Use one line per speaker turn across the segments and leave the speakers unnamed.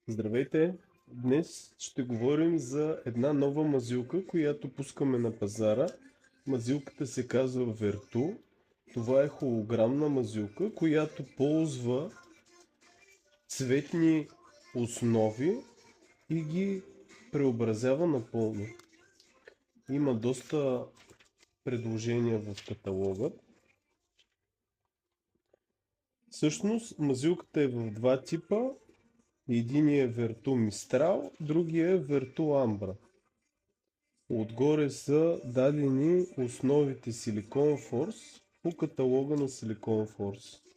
Здравейте! Днес ще говорим за една нова мазилка, която пускаме на пазара. Мазилката се казва Vertu. Това е холограмна мазилка, която ползва цветни основи и ги преобразява напълно. Има доста предложения в каталога. Всъщност мазилката е в два типа. Единият е Vertu Mistral, другия е Vertu Ambra. Отгоре са дадени основите Silicon Force по каталога на Silicon Force.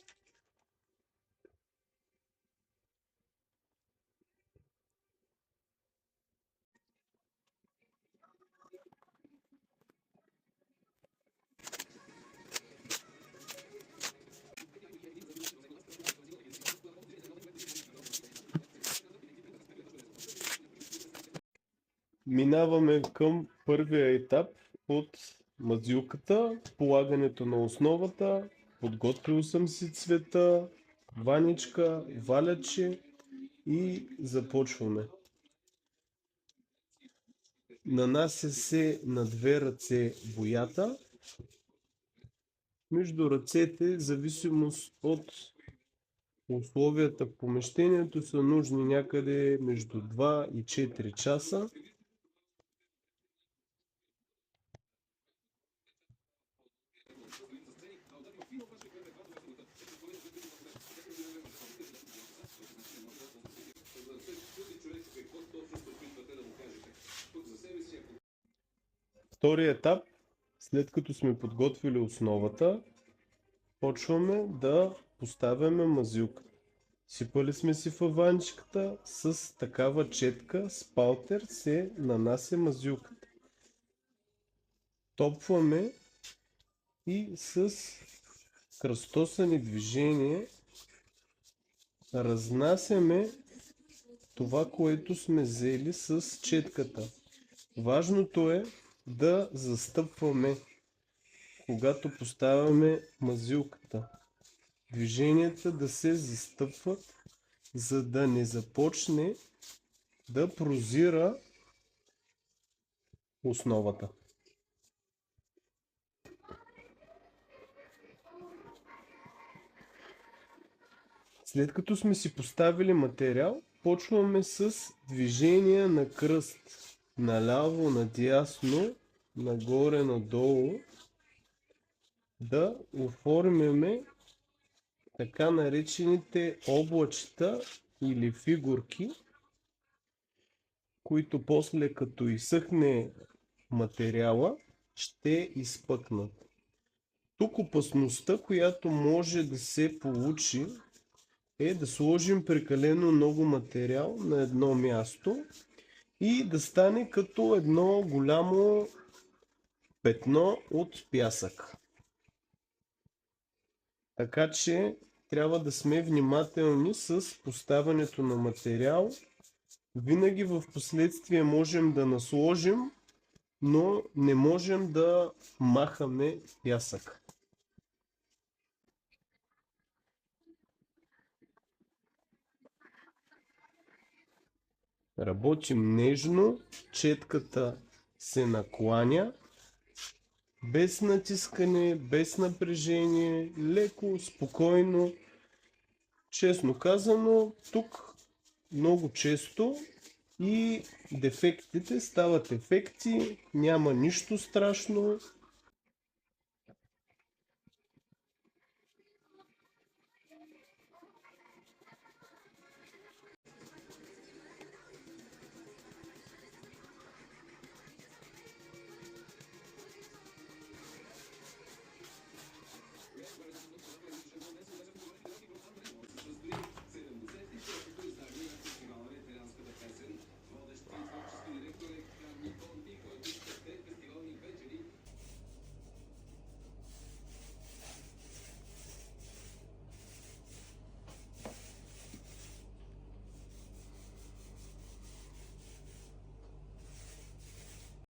Минаваме към първия етап от мазилката, полагането на основата. Подготвил съм си цвета, ваничка, валяче и започваме. Нанася се на две ръце боята. Между ръцете, в зависимост от условията в помещението, са нужни някъде между 2 и 4 часа. Втори етап, след като сме подготвили основата, почваме да поставяме мазилката. Сипали сме си във ваничката, с такава четка, с палтер се нанася мазилката. Топваме и с кръстосани движения разнасяме това, което сме взели с четката. Важното е да застъпваме, когато поставяме мазилката. Движенията да се застъпват, за да не започне да прозира основата. След като сме си поставили материал, почваме с движение на кръст. Наляво, надясно, нагоре, надолу. Да оформяме така наречените облачета или фигурки, които после като изсъхне материала, ще изпъкнат. Тук опасността, която може да се получи, е да сложим прекалено много материал на едно място и да стане като едно голямо петно от пясък. Така че трябва да сме внимателни с поставянето на материал. Винаги в последствие можем да насложим, но не можем да махаме пясък. Работим нежно, четката се накланя, без натискане, без напрежение, леко, спокойно. Честно казано, тук много често и дефектите стават ефекти, няма нищо страшно.